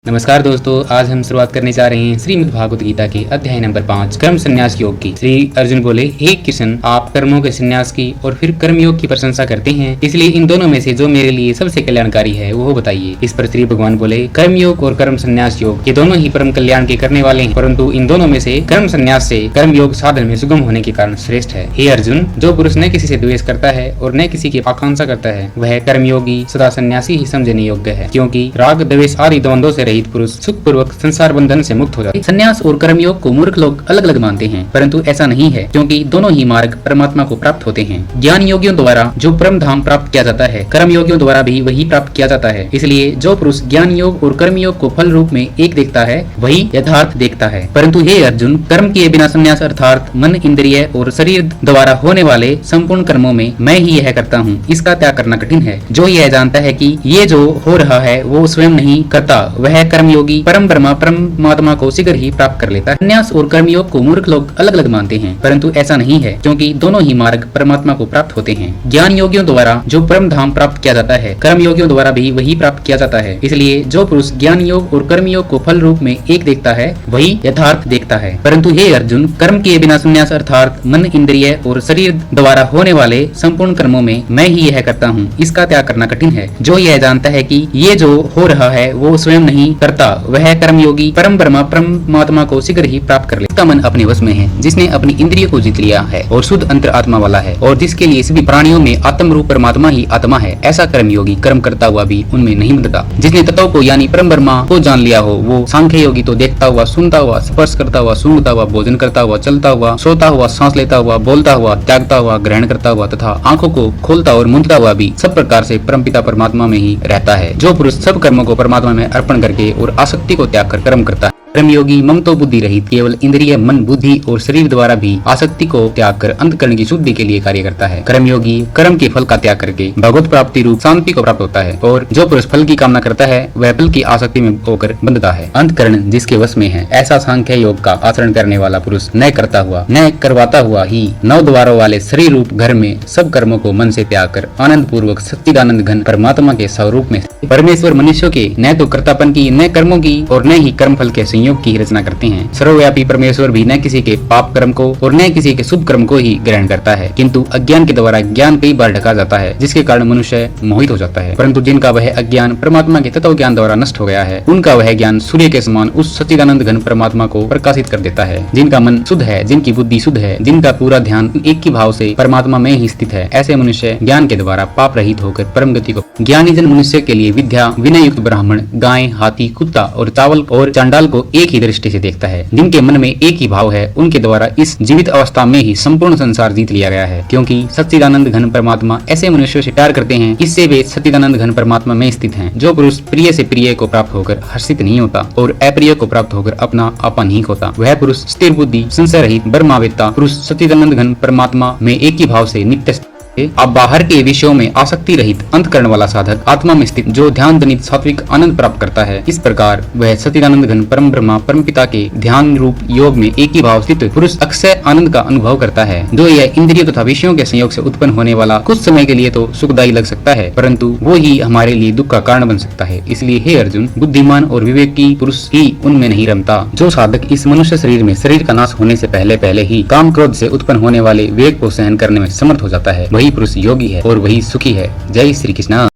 नमस्कार दोस्तों, आज हम शुरुआत करने जा रहे हैं श्रीमद् भागवत गीता के अध्याय नंबर 5 कर्म संन्यास योग की। श्री अर्जुन बोले, हे किशन, आप कर्मों के संन्यास की और फिर कर्म योग की प्रशंसा करते हैं, इसलिए इन दोनों में से जो मेरे लिए सबसे कल्याणकारी है वो बताइए। इस पर श्री भगवान बोले, कर्म योग और कर्म संन्यास योग ये दोनों ही परम कल्याण के करने वाले हैं, परंतु इन दोनों में से कर्म संन्यास से कर्म योग साधन में सुगम होने के कारण श्रेष्ठ है। हे अर्जुन, जो पुरुष न किसी से द्वेष करता है और न किसी की आकांक्षा करता है, वह कर्मयोगी सदा सन्यासी ही समझने योग्य है, क्योंकि राग द्वेष आदि द्वंद्वों से रहित पुरुष सुख पूर्वक संसार बंधन से मुक्त हो जाता है। संन्यास और कर्मयोग को मूर्ख लोग अलग अलग मानते हैं, परंतु ऐसा नहीं है, क्योंकि दोनों ही मार्ग परमात्मा को प्राप्त होते हैं। ज्ञान योगियों द्वारा जो परम धाम प्राप्त किया जाता है, कर्म योगियों द्वारा भी वही प्राप्त किया जाता है। इसलिए जो पुरुष ज्ञान योग और कर्म योग को फल रूप में एक देखता है, वही यथार्थ देखता है। परंतु हे अर्जुन, कर्म किए बिना संन्यास अर्थात मन, इंद्रिय और शरीर द्वारा होने वाले संपूर्ण कर्मों में मैं ही यह करता हूँ, इसका त्याग करना कठिन है। जो यह जानता है कि ये जो हो रहा है वो स्वयं नहीं करता, वह कर्मयोगी परम ब्रह्मा परमात्मा को शीघ्र ही प्राप्त कर लेता है। संन्यास और कर्मयोग को मूर्ख लोग अलग अलग मानते हैं, परंतु ऐसा नहीं है, क्योंकि दोनों ही मार्ग परमात्मा को प्राप्त होते हैं। ज्ञान योगियों द्वारा जो परम धाम प्राप्त किया जाता है, कर्म योगियों द्वारा भी वही प्राप्त किया जाता है। इसलिए जो पुरुष ज्ञान योग और कर्म योग को फल रूप में एक देखता है, वही यथार्थ देखता है। परंतु हे अर्जुन, कर्म किए बिना संन्यास अर्थात मन, इंद्रिय और शरीर द्वारा होने वाले संपूर्ण कर्मों में मैं ही यह करता हूँ, इसका त्याग करना कठिन है। जो यह जानता है कि ये जो हो रहा है वो स्वयं नहीं करता, वह कर्मयोगी परम ब्रह्मा परमात्मा को शीघ्र ही प्राप्त कर ले। उसका मन अपने वश में है, जिसने अपनी इंद्रिय को जीत लिया है और शुद्ध अंतर आत्मा वाला है, और जिसके लिए सभी प्राणियों में आत्म रूप परमात्मा ही आत्मा है। ऐसा कर्मयोगी कर्म करता हुआ भी उनमें नहीं बंधता। जिसने तत्व को यानी परम ब्रह्मा को जान लिया हो, वो सांख्य योगी तो देखता हुआ, सुनता हुआ, स्पर्श करता हुआ, सूंघता हुआ, भोजन करता हुआ, चलता हुआ, सोता हुआ, सांस लेता हुआ, बोलता हुआ, त्यागता हुआ, ग्रहण करता हुआ तथा आंखों को खोलता और मूंदता हुआ भी सब प्रकार से परमपिता परमात्मा में ही रहता है। जो पुरुष सब कर्मों को परमात्मा में अर्पण करके और आसक्ति को त्याग कर कर्म करता है, कर्मयोगी ममतो बुद्धि रहित केवल इंद्रिय, मन, बुद्धि और शरीर द्वारा भी आसक्ति को त्याग कर अंतःकरण की शुद्धि के लिए कार्य करता है। कर्मयोगी कर्म के फल का त्याग करके भगवत प्राप्ति रूप शांति को प्राप्त होता है, और जो पुरुष फल की कामना करता है वह फल की आसक्ति में होकर बंधता है। अंतःकरण जिसके वश में है, ऐसा सांख्य योग का आचरण करने वाला पुरुष न करता हुआ न करवाता हुआ ही 9 द्वारों वाले शरीर रूप घर में सब कर्मों को मन से त्याग कर आनंद पूर्वक सच्चिदानंद घन परमात्मा के स्वरूप में परमेश्वर मनुष्यों के न तो कर्तापन की, न कर्मों की और न ही कर्म फल के संयोग की रचना करते हैं। सर्वव्यापी परमेश्वर भी न किसी के पाप कर्म को और न किसी के शुभ कर्म को ही ग्रहण करता है, किंतु अज्ञान के द्वारा ज्ञान कई बार ढका जाता है, जिसके कारण मनुष्य मोहित हो जाता है। परंतु जिनका वह अज्ञान परमात्मा के तत्व ज्ञान द्वारा नष्ट हो गया है, उनका वह ज्ञान सूर्य के समान उस सच्चिदानंद घन परमात्मा को प्रकाशित कर देता है। जिनका मन शुद्ध है, जिनकी बुद्धि शुद्ध है, जिनका पूरा ध्यान एक ही भाव से परमात्मा में ही स्थित है, ऐसे मनुष्य ज्ञान के द्वारा पाप रहित होकर परम गति को। ज्ञानी जन मनुष्य के लिए विद्या, विनय युक्त ब्राह्मण, गाय, हाथी, कुत्ता और चावल और चांडाल को एक ही दृष्टि से देखता है। जिनके मन में एक ही भाव है, उनके द्वारा इस जीवित अवस्था में ही संपूर्ण संसार जीत लिया गया है, क्योंकि सच्चिदानंद घन परमात्मा ऐसे मनुष्यों से प्यार करते हैं, इससे वे सच्चिदानंद घन परमात्मा में स्थित हैं। जो पुरुष प्रिय से प्रिय को प्राप्त होकर हर्षित नहीं होता और अप्रिय को प्राप्त होकर अपना आपा नहीं खोता, वह पुरुष स्थिर बुद्धि, संशय रहित ब्रह्मावेत्ता पुरुष सच्चिदानंद घन परमात्मा में एक ही भाव से नित्य। अब बाहर के विषयों में आसक्ति रहित अंतःकरण वाला साधक आत्मा में स्थित जो ध्यान जनित सात्विक आनंद प्राप्त करता है, इस प्रकार वह सच्चिदानंद घन परम ब्रह्मा परम पिता के ध्यान रूप योग में एक ही भाव स्थित पुरुष अक्षय आनंद का अनुभव करता है। जो यह इंद्रियों तथा विषयों के संयोग से उत्पन्न होने वाला कुछ समय के लिए तो सुखदायी लग सकता है, परंतु वो ही हमारे लिए दुख का कारण बन सकता है। इसलिए हे अर्जुन, बुद्धिमान और विवेकी पुरुष ही उनमें नहीं रमता। जो साधक इस मनुष्य शरीर में शरीर का नाश होने से पहले ही काम क्रोध से उत्पन्न होने वाले वेग को सहन करने में समर्थ हो जाता है, वही पुरुष योगी है और वही सुखी है। जय श्री कृष्ण।